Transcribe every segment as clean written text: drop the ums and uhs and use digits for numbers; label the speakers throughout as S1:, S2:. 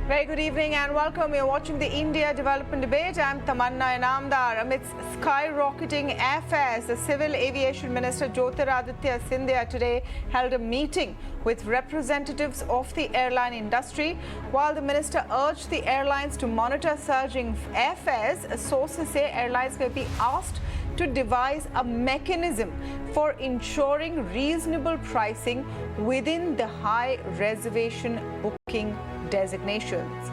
S1: Very good evening and welcome. You're watching the India Development Debate. I'm Tamanna Inamdar. Amidst skyrocketing airfares, the Civil Aviation Minister Jyotiraditya Scindia today held a meeting with representatives of the airline industry. While the minister urged the airlines to monitor surging airfares, sources say airlines may be asked to devise a mechanism for ensuring reasonable pricing within the high reservation booking designations,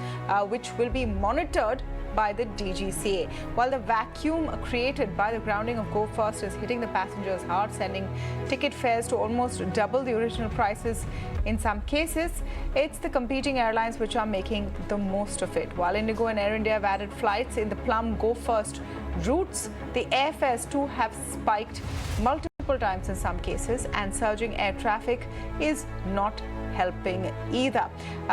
S1: which will be monitored by the DGCA. While the vacuum created by the grounding of Go First is hitting the passengers hard, sending ticket fares to almost double the original prices in some cases, it's the competing airlines which are making the most of it. While Indigo and Air India have added flights in the Plum Go First routes, the airfares too have spiked multiple times in some cases, and surging air traffic is not helping either.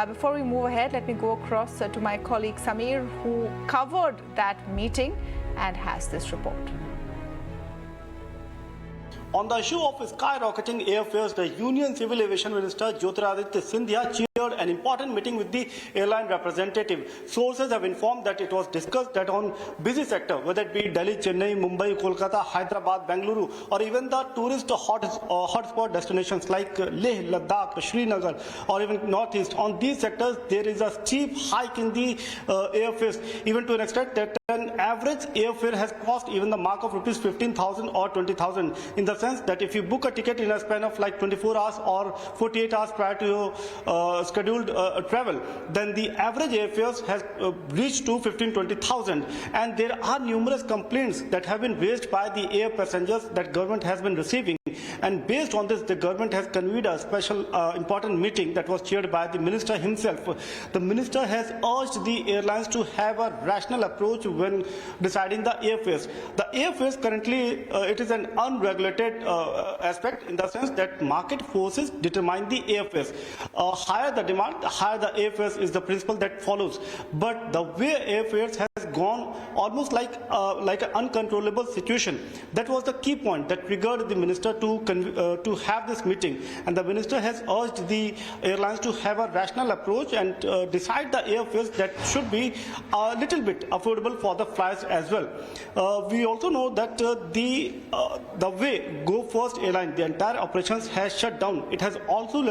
S1: Before we move ahead, let me go across to my colleague Samir, who covered that meeting and has this report.
S2: On the issue of skyrocketing airfares, the Union Civil Aviation Minister Jyotiraditya Scindia chaired an important meeting with the airline representative. Sources have informed that it was discussed that on busy sector, whether it be Delhi, Chennai, Mumbai, Kolkata, Hyderabad, Bengaluru, or even the tourist hotspot destinations like Leh, Ladakh, Srinagar, or even Northeast, on these sectors there is a steep hike in the airfares, even to an extent that an average airfare has cost even the mark of rupees 15,000 or 20,000, in the sense that if you book a ticket in a span of like 24 hours or 48 hours prior to your scheduled travel, then the average airfares has reached to 15,000-20,000, and there are numerous complaints that have been raised by the air passengers that government has been receiving, and based on this the government has convened a special important meeting that was chaired by the minister himself. The minister has urged the airlines to have a rational approach when deciding the airfares. The airfares currently, it is an unregulated aspect, in the sense that market forces determine the airfares. Higher the demand, higher the airfares is the principle that follows. But the way airfares has gone almost like an uncontrollable situation. That was the key point that triggered the minister to have this meeting. And the minister has urged the airlines to have a rational approach and decide the airfares that should be a little bit affordable for the flights as well. We also know that the way Go First airline, the entire operations has shut down. It has also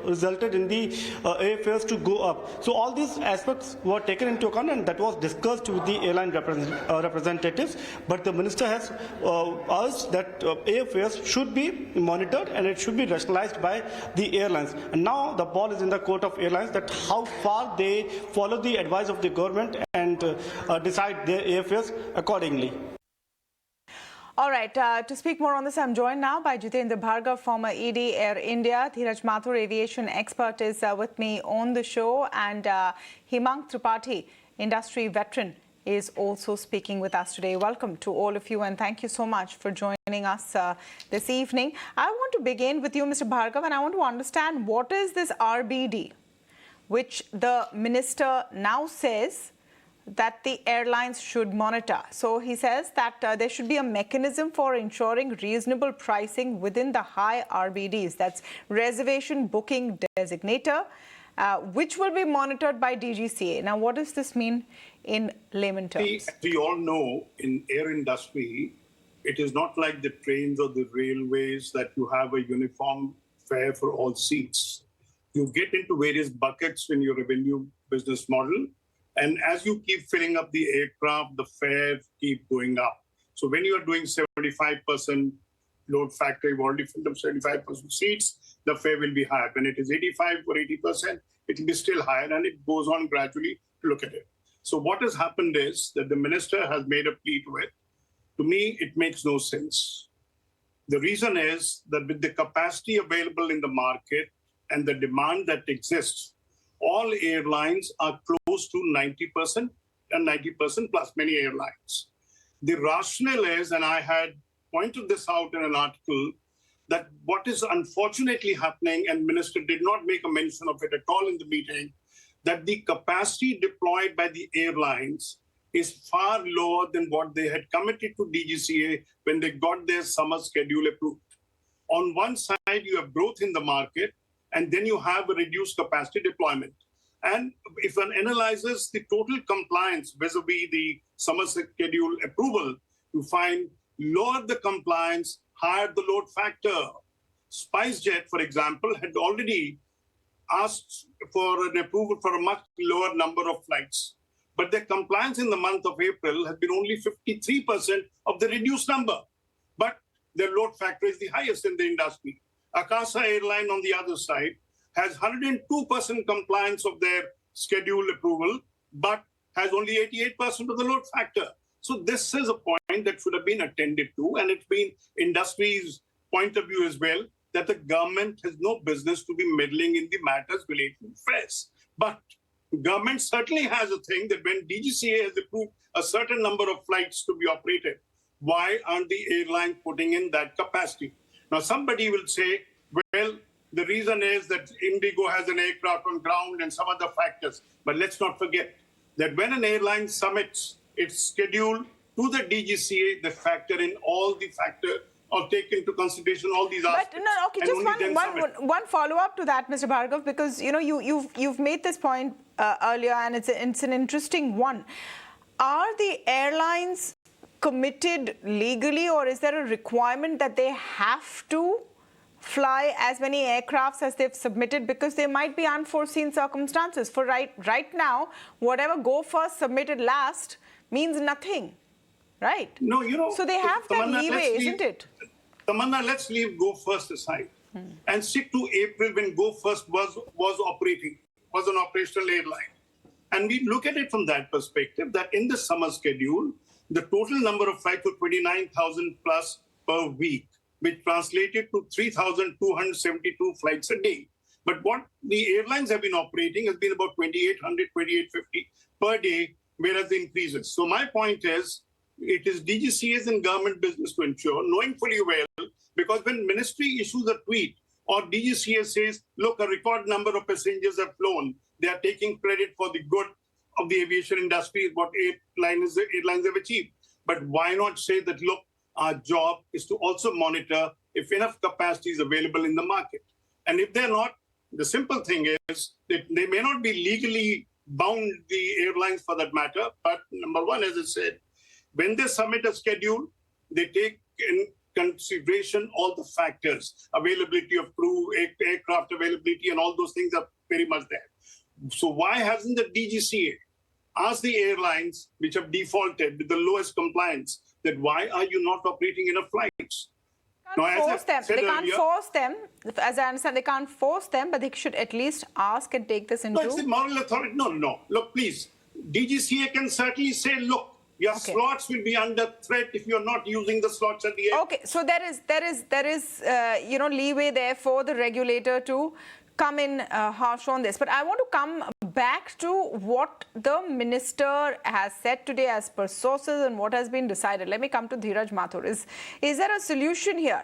S2: resulted in the airfares to go up. So all these aspects were taken into account, and that was discussed with the airline representatives. But the minister has urged that airfares should be monitored and it should be rationalized by the airlines. And now the ball is in the court of airlines, that how far they follow the advice of the government and decide their airfares accordingly.
S1: All right, to speak more on this, I'm joined now by Jitendra Bhargava, former ED Air India. Dhiraj Mathur, Aviation Expert, is with me on the show, and Himank Tripathy, industry veteran, is also speaking with us today. Welcome to all of you, and thank you so much for joining us this evening. I want to begin with you, Mr. Bhargava, and I want to understand what is this RBD, which the minister now says that the airlines should monitor. So he says that there should be a mechanism for ensuring reasonable pricing within the high RBDs, that's Reservation Booking Designator, which will be monitored by DGCA. Now, what does this mean in layman terms?
S3: As we all know, in air industry, it is not like the trains or the railways that you have a uniform fare for all seats. You get into various buckets in your revenue business model, and as you keep filling up the aircraft, the fares keep going up. So when you are doing 75% load factor, you've already filled up 75% seats, the fare will be higher. When it is 85 or 80%, it will be still higher, and it goes on gradually to look at it. So what has happened is that the minister has made a plea to it. To me, it makes no sense. The reason is that with the capacity available in the market and the demand that exists, all airlines are close to 90% and 90% plus, many airlines. The rationale is, and I had pointed this out in an article, that what is unfortunately happening, and minister did not make a mention of it at all in the meeting, that the capacity deployed by the airlines is far lower than what they had committed to DGCA when they got their summer schedule approved. On one side, you have growth in the market, and then you have a reduced capacity deployment. And if one analyzes the total compliance vis-a-vis the summer schedule approval, you find lower the compliance, higher the load factor. SpiceJet, for example, had already asked for an approval for a much lower number of flights. But their compliance in the month of April has been only 53% of the reduced number. But their load factor is the highest in the industry. Akasa Airline, on the other side, has 102% compliance of their schedule approval, but has only 88% of the load factor. So this is a point that should have been attended to, and it's been industry's point of view as well, that the government has no business to be meddling in the matters related to fares. But government certainly has a thing that when DGCA has approved a certain number of flights to be operated, why aren't the airlines putting in that capacity? Now, somebody will say, well, the reason is that Indigo has an aircraft on ground and some other factors. But let's not forget that when an airline submits its schedule to the DGCA, they factor in all the factors or take into consideration all these aspects.
S1: But no, okay, just one follow-up to that, Mr. Bhargava, because you've made this point earlier, and it's an interesting one. Are the airlines committed legally, or is there a requirement that they have to fly as many aircrafts as they've submitted, because there might be unforeseen circumstances? For right now, whatever go first, submitted last means nothing, right?
S3: No,
S1: so they have that leeway, isn't it?
S3: Tamanna, let's leave go first aside and stick to April when go first was an operational airline. And we look at it from that perspective, that in the summer schedule, the total number of flights were 29,000 plus per week, which translated to 3,272 flights a day. But what the airlines have been operating has been about 2,800, 2,850 per day, whereas the increases. So my point is, it is DGCA's and government business to ensure, knowing fully well, because when ministry issues a tweet or DGCA says, look, a record number of passengers have flown, they are taking credit for the good of the aviation industry, is what airlines have achieved. But why not say that, look, our job is to also monitor if enough capacity is available in the market. And if they're not, the simple thing is that they may not be legally bound, the airlines for that matter, but number one, as I said, when they submit a schedule, they take in consideration all the factors, availability of crew, aircraft availability, and all those things are very much there. So why hasn't the DGCA asked the airlines, which have defaulted with the lowest compliance, that why are you not operating enough flights?
S1: They can't force them. As I understand, they can't force them, but they should at least ask and take this into...
S3: No, it's the moral authority. No. Look, please. DGCA can certainly say, look, your slots will be under threat if you're not using the slots at the end.
S1: Okay, so there is leeway there for the regulator to come in harsh on this. But I want to come back to what the minister has said today as per sources and what has been decided. Let me come to Dhiraj Mathur. Is there a solution here?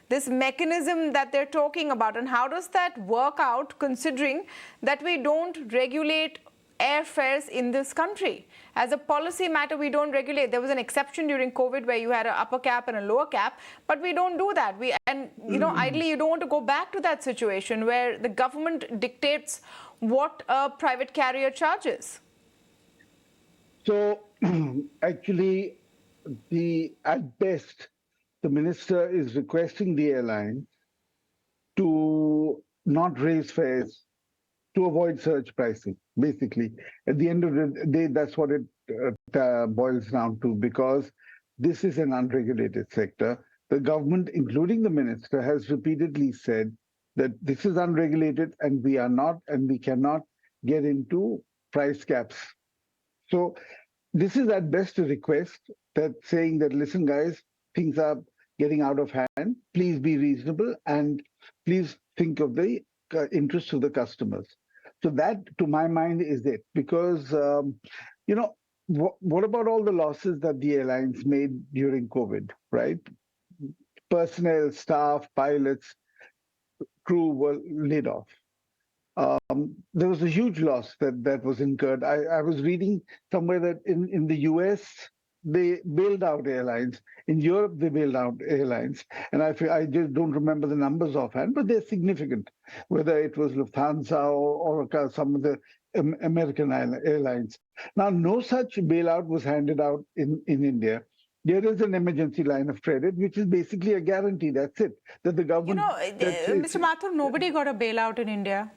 S1: This mechanism that they're talking about, and how does that work out considering that we don't regulate airfares in this country? As a policy matter, we don't regulate. There was an exception during COVID where you had an upper cap and a lower cap, but we don't do that. Ideally, you don't want to go back to that situation where the government dictates what a private carrier charges.
S4: So, actually, at best, the minister is requesting the airline to not raise fares to avoid surge pricing, basically. At the end of the day, that's what it boils down to, because this is an unregulated sector. The government, including the minister, has repeatedly said that this is unregulated and we are not, and we cannot get into price caps. So this is at best a request that saying that, listen, guys, things are getting out of hand. Please be reasonable and please think of the interests of the customers. So that, to my mind, is it. Because, what about all the losses that the airlines made during COVID, right? Personnel, staff, pilots, crew were laid off. There was a huge loss that was incurred. I was reading somewhere that in the US, they bailed out airlines. In Europe, they bailed out airlines. And I just don't remember the numbers offhand, but they're significant, whether it was Lufthansa or some of the American airlines. Now, no such bailout was handed out in India. There is an emergency line of credit, which is basically a guarantee. That's it. That the government.
S1: Mr. Mathur, nobody got a bailout in India.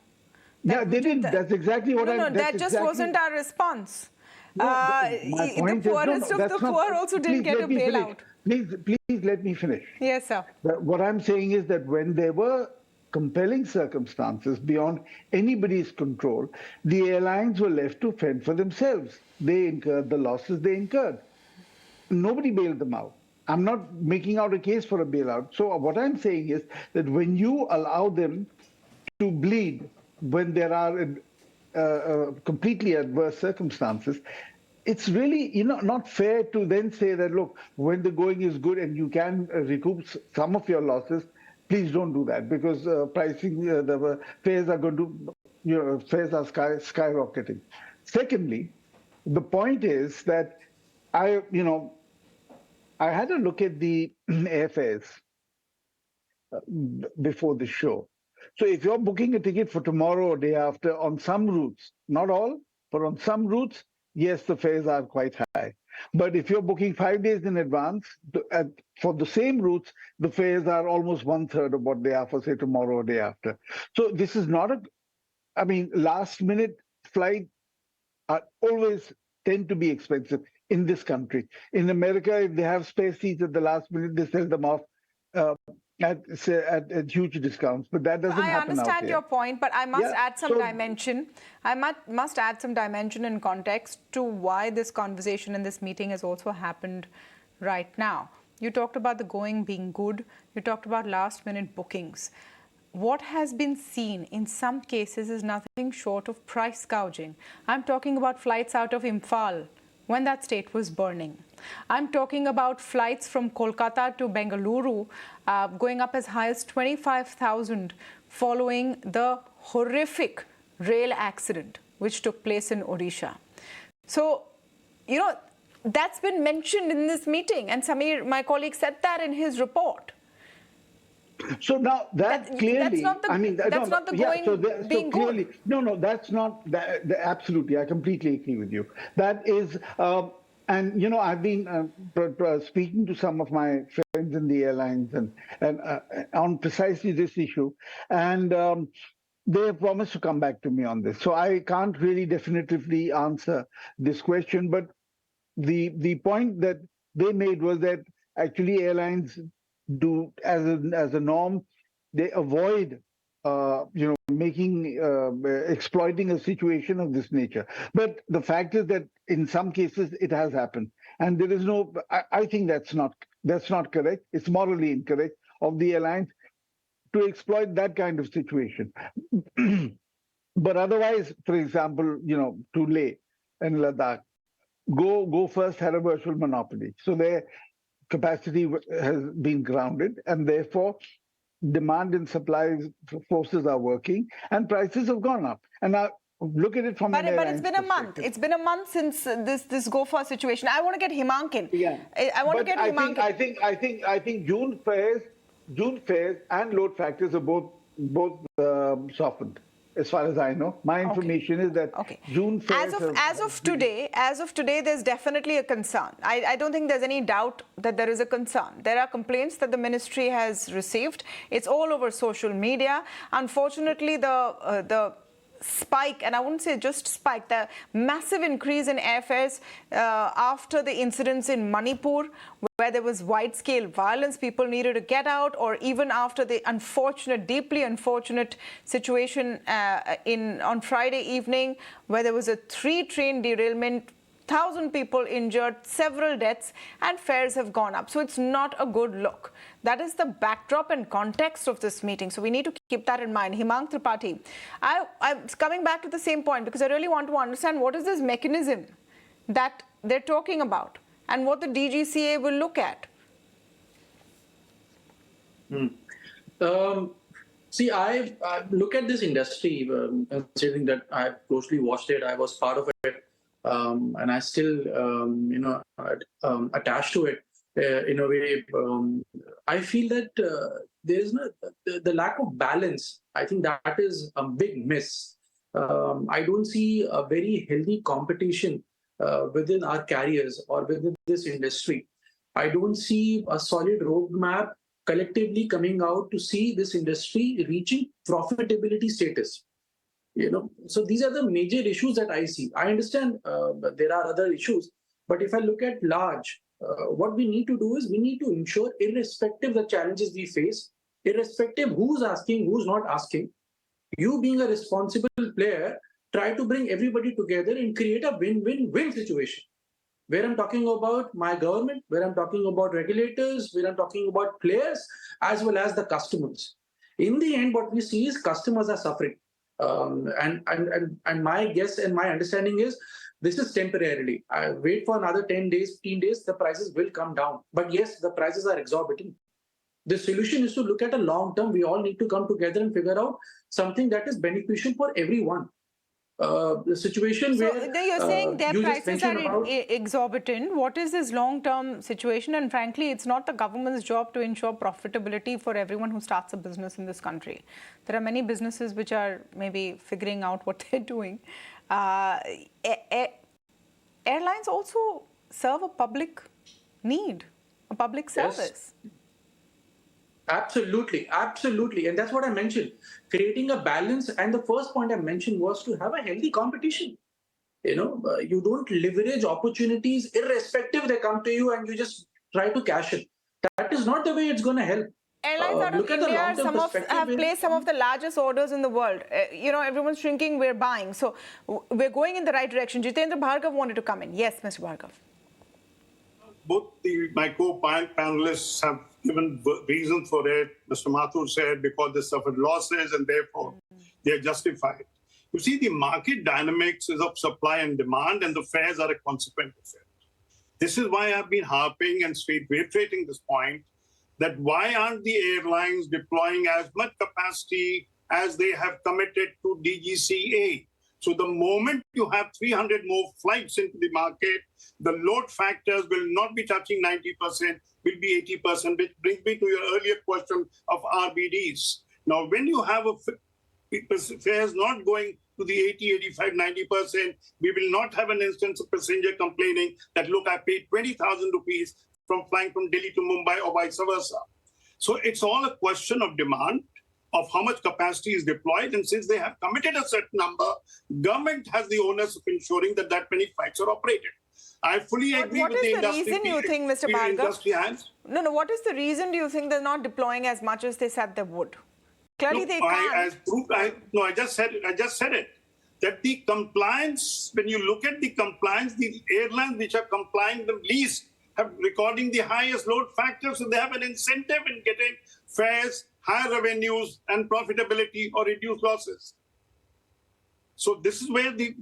S4: Yeah, they did. That's exactly what
S1: No, that just wasn't our response.
S4: No, my point
S1: the poorest of the poor also didn't get a bailout.
S4: Please let me finish.
S1: Yes, sir.
S4: What I'm saying is that when there were compelling circumstances beyond anybody's control, the airlines were left to fend for themselves. They incurred the losses they incurred. Nobody bailed them out. I'm not making out a case for a bailout. So what I'm saying is that when you allow them to bleed, when there are completely adverse circumstances, it's really not fair to then say that, look, when the going is good and you can recoup some of your losses, please don't do that, because pricing, the fares are going to, fares are skyrocketing. Secondly, the point is that I had a look at the airfares before the show. So if you're booking a ticket for tomorrow or day after on some routes, not all, but on some routes, yes, the fares are quite high. But if you're booking 5 days in advance, for the same routes, the fares are almost 1/3 of what they are for, say, tomorrow or day after. So this is not last minute flight always tend to be expensive in this country. In America, if they have spare seats at the last minute, they sell them off at huge discounts, but that doesn't happen out here.
S1: I understand your point, but I must add some dimension. I must add some dimension and context to why this conversation and this meeting has also happened right now. You talked about the going being good. You talked about last-minute bookings. What has been seen in some cases is nothing short of price gouging. I'm talking about flights out of Imphal when that state was burning. I'm talking about flights from Kolkata to Bengaluru going up as high as 25,000 following the horrific rail accident which took place in Odisha. So, that's been mentioned in this meeting, and Samir, my colleague, said that in his report.
S4: So now clearly,
S1: that's not the going being
S4: clearly,
S1: good.
S4: No, that's not absolutely. I completely agree with you. That is, and I've been speaking to some of my friends in the airlines and on precisely this issue, and they have promised to come back to me on this. So I can't really definitively answer this question, but the point that they made was that actually airlines do, as a norm, they avoid exploiting a situation of this nature. But the fact is that in some cases it has happened, and there is no. I think that's not correct. It's morally incorrect of the airlines to exploit that kind of situation. But otherwise, for example, to Leh and Ladakh, Go First had a virtual monopoly, so their capacity has been grounded, and therefore demand and supply forces are working, and prices have gone up. And now look at it from an airline's
S1: But it's been a month. It's been a month since this Go First situation. I want to get Himank in.
S4: Yeah. I think June fares and load factors are both softened. As far as I know, my information is that June fares
S1: as of today, there's definitely a concern. I don't think there's any doubt that there is a concern. There are complaints that the ministry has received. It's all over social media. Unfortunately, the spike, and I wouldn't say just spike, the massive increase in airfares after the incidents in Manipur, where there was wide-scale violence, people needed to get out, or even after the deeply unfortunate situation on Friday evening, where there was a 3-train derailment, 1,000 people injured, several deaths, and fares have gone up. So it's not a good look. That is the backdrop and context of this meeting. So we need to keep that in mind. Himank Tripathy, I'm coming back to the same point, because I really want to understand what is this mechanism that they're talking about and what the DGCA will look at.
S5: See, I look at this industry, considering that I've closely watched it. I was part of it and I still, attached to it in a way. I feel that there is the lack of balance. I think that is a big miss. I don't see a very healthy competition within our carriers or within this industry. I don't see a solid roadmap collectively coming out to see this industry reaching profitability status. So these are the major issues that I see. I understand there are other issues, but if I look at large, what we need to do is we need to ensure, irrespective of the challenges we face, irrespective who's asking, who's not asking, you being a responsible player, try to bring everybody together and create a win-win-win situation. Where I'm talking about my government, where I'm talking about regulators, where I'm talking about players, as well as the customers. In the end, what we see is customers are suffering. And my guess and my understanding is this is temporarily. I wait for another 10 days, 15 days, the prices will come down. But yes, the prices are exorbitant. The solution is to look at a long term. We all need to come together and figure out something that is beneficial for everyone. The situation
S1: so
S5: where
S1: you're saying their
S5: you
S1: prices are exorbitant. What is this long-term situation? And frankly, it's not the government's job to ensure profitability for everyone who starts a business in this country. There are many businesses which are maybe figuring out what they're doing. Airlines also serve a public need, a public service.
S5: Yes. Absolutely. And that's what I mentioned. Creating a balance. And the first point I mentioned was to have a healthy competition. You don't leverage opportunities irrespective they come to you and you just try to cash in. That is not the way it's going to help.
S1: Airlines out of India have placed some of the largest orders in the world. Everyone's shrinking, we're buying. So we're going in the right direction. Jitendra Bhargava wanted to come in. Yes, Mr. Bhargava.
S3: Both my co-panelists have given reasons for it. Mr. Mathur said because they suffered losses and therefore they are justified. You see, the market dynamics is of supply and demand, and the fares are a consequence of it. This is why I've been harping and reiterating this point, that why aren't the airlines deploying as much capacity as they have committed to DGCA? So the moment you have 300 more flights into the market, the load factors will not be touching 90%, will be 80%, which brings me to your earlier question of RBDs. Now, when you have fares not going to the 80, 85, 90%, we will not have an instance of passenger complaining that, look, I paid 20,000 rupees from flying from Delhi to Mumbai or vice versa. So it's all a question of demand, of how much capacity is deployed. And since they have committed a certain number, government has the onus of ensuring that many flights are operated. I fully agree with the industry.
S1: What is the reason you think, Mr. Bhargava? No, what is the reason do you think they're not deploying as much as they said they would? Clearly they can't.
S3: I just said it. That the compliance, when you look at the compliance, the airlines which are complying the least have recording the highest load factors, so they have an incentive in getting fares, higher revenues, and profitability or reduced losses. So this is where the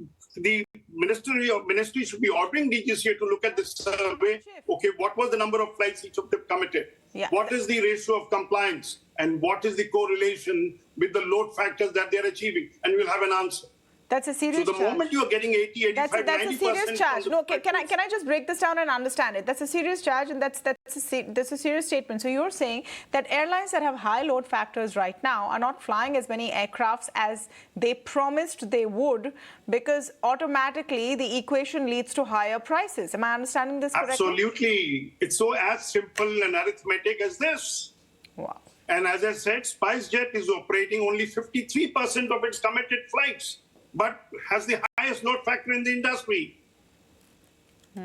S3: ministry should be ordering DGCA to look at this survey. Okay, what was the number of flights each of them committed?
S1: Yeah.
S3: What is the ratio of compliance? And what is the correlation with the load factors that they're achieving? And we'll have an answer.
S1: That's a serious charge.
S3: So the moment you are getting 80, 85, 90%...
S1: That's a serious charge. No, can I just break this down and understand it? That's a serious charge, and that's a serious statement. So you're saying that airlines that have high load factors right now are not flying as many aircrafts as they promised they would, because automatically the equation leads to higher prices. Am I understanding this correctly?
S3: Absolutely. It's so as simple and arithmetic as this.
S1: Wow.
S3: And as I said, SpiceJet is operating only 53% of its committed flights, but has the highest load factor in the industry.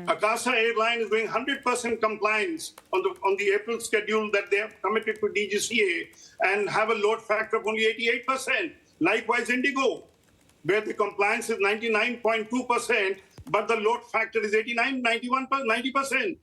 S3: Akasa Airline is doing 100% compliance on the April schedule that they have committed to DGCA and have a load factor of only 88%. Likewise, Indigo, where the compliance is 99.2%, but the load factor is 89, 91, 90%.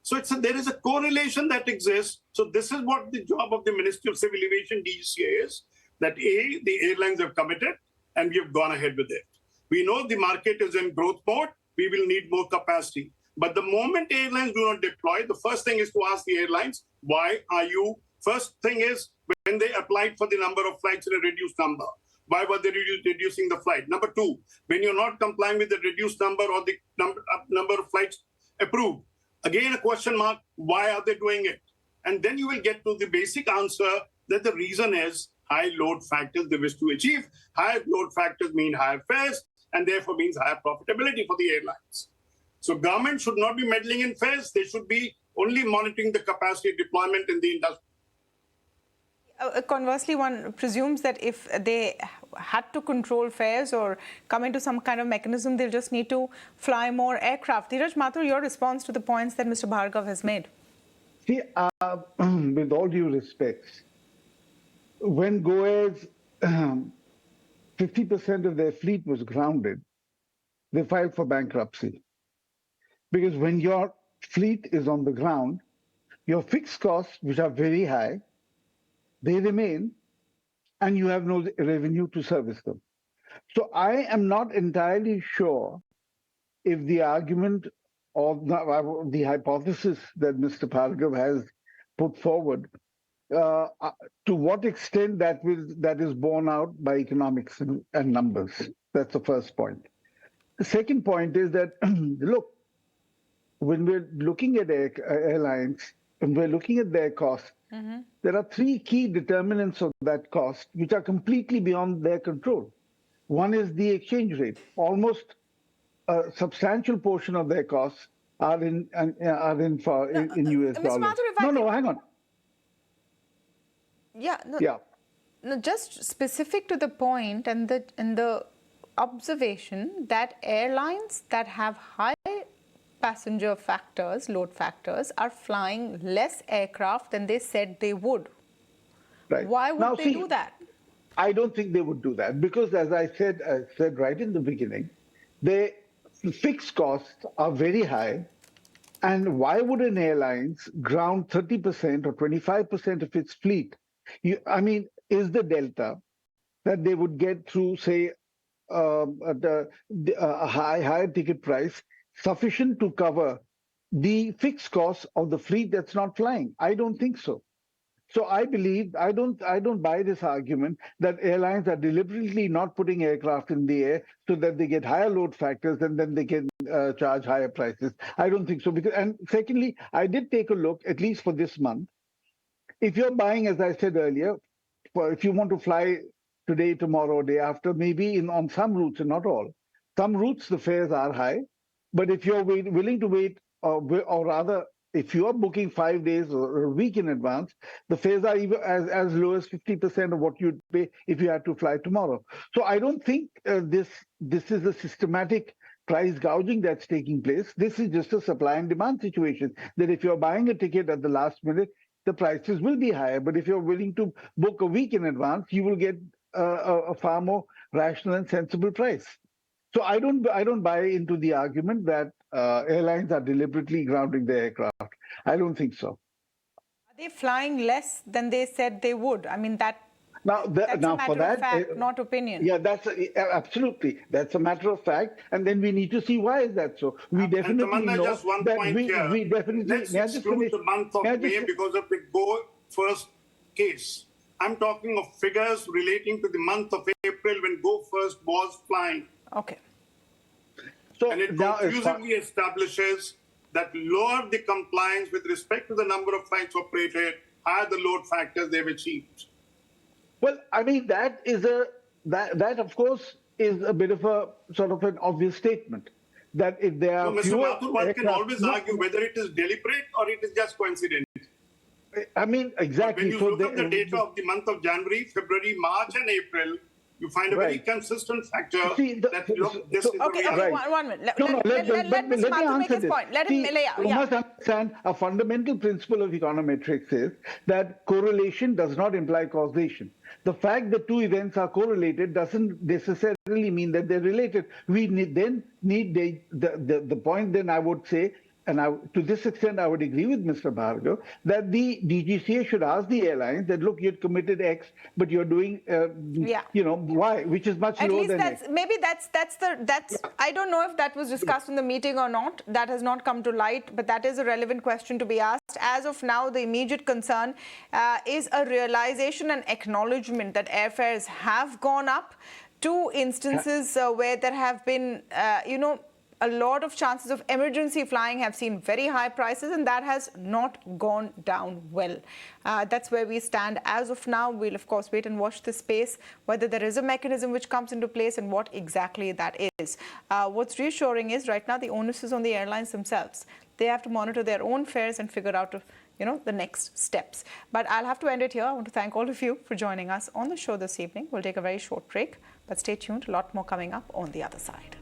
S3: So there is a correlation that exists. So this is what the job of the Ministry of Civil Aviation, DGCA, is, that A, the airlines have committed, and we have gone ahead with it. We know the market is in growth mode. We will need more capacity. But the moment airlines do not deploy, the first thing is to ask the airlines, why are you? First thing is when they applied for the number of flights in a reduced number. Why were they reducing the flight? Number two, when you're not complying with the reduced number or the number of flights approved, again a question mark, why are they doing it? And then you will get to the basic answer that the reason is high load factors they wish to achieve. High load factors mean higher fares and therefore means higher profitability for the airlines. So government should not be meddling in fares. They should be only monitoring the capacity deployment in the industry.
S1: Conversely, one presumes that if they had to control fares or come into some kind of mechanism, they'll just need to fly more aircraft. Dhiraj Mathur, your response to the points that Mr. Bhargava has made.
S4: See, with all due respect, when Goa's 50% of their fleet was grounded, they filed for bankruptcy. Because when your fleet is on the ground, your fixed costs, which are very high, they remain, and you have no revenue to service them. So I am not entirely sure if the argument or the hypothesis that Mr. Bhargava has put forward, to what extent that is borne out by economics and numbers. That's the first point. The second point is that, look, when we're looking at airlines, when we're looking at their costs, there are three key determinants of that cost which are completely beyond their control. One is the exchange rate. Almost a substantial portion of their costs are in US dollars.
S1: Mathur,
S4: Hang on.
S1: No, just specific to the point and the observation that airlines that have high passenger factors, load factors, are flying less aircraft than they said they would.
S4: Right.
S1: Why would they do that?
S4: I don't think they would do that because, as I said right in the beginning, the fixed costs are very high. And why would an airlines ground 30% or 25% of its fleet? Is the delta that they would get through, say, a higher ticket price sufficient to cover the fixed costs of the fleet that's not flying? I don't think so. So I believe I don't buy this argument that airlines are deliberately not putting aircraft in the air so that they get higher load factors and then they can charge higher prices. I don't think so. And secondly, I did take a look, at least for this month. If you're buying, as I said earlier, if you want to fly today, tomorrow, day after, maybe on some routes and not all. Some routes the fares are high, but if you're willing to wait, or rather, if you are booking 5 days or a week in advance, the fares are even as low as 50% of what you'd pay if you had to fly tomorrow. So I don't think this is a systematic price gouging that's taking place. This is just a supply and demand situation, that if you're buying a ticket at the last minute, the prices will be higher. But if you're willing to book a week in advance, you will get a far more rational and sensible price. So I don't buy into the argument that airlines are deliberately grounding their aircraft. I don't think so.
S1: Are they flying less than they said they would? I mean, that's a matter of fact, not opinion.
S4: Yeah, absolutely. That's a matter of fact. And then we need to see why is that so. We definitely
S3: Tamanna,
S4: know
S3: just one
S4: that
S3: point here.
S4: we definitely...
S3: Let's exclude the month of May because of the Go First case. I'm talking of figures relating to the month of April when Go First was flying.
S1: Okay.
S3: So and it conclusively establishes that lower the compliance with respect to the number of flights operated, higher the load factors they've achieved.
S4: Well, I mean, that of course is a bit of a sort of an obvious statement. That if there are
S3: Mr. Mathur, one can always argue whether it is deliberate or it is just coincident.
S4: I mean, exactly.
S3: But when you look at the data of the month of January, February, March, and April, you find a very consistent factor that this is
S1: okay, one minute. Let Mr. Mathur make his point. Let him lay out.
S4: You must understand a fundamental principle of econometrics is that correlation does not imply causation. The fact that two events are correlated doesn't necessarily mean that they're related. We need the point then I would say and to this extent, I would agree with Mr. Bhargava, that the DGCA should ask the airlines that, look, you'd committed X, but you're doing, Y, which is much lower than X.
S1: Maybe that's I don't know if that was discussed in the meeting or not. That has not come to light, but that is a relevant question to be asked. As of now, the immediate concern is a realization and acknowledgement that airfares have gone up. Two instances where there have been, a lot of chances of emergency flying have seen very high prices, and that has not gone down well. That's where we stand as of now. We'll, of course, wait and watch this space, whether there is a mechanism which comes into place and what exactly that is. What's reassuring is right now the onus is on the airlines themselves. They have to monitor their own fares and figure out, the next steps. But I'll have to end it here. I want to thank all of you for joining us on the show this evening. We'll take a very short break, but stay tuned. A lot more coming up on the other side.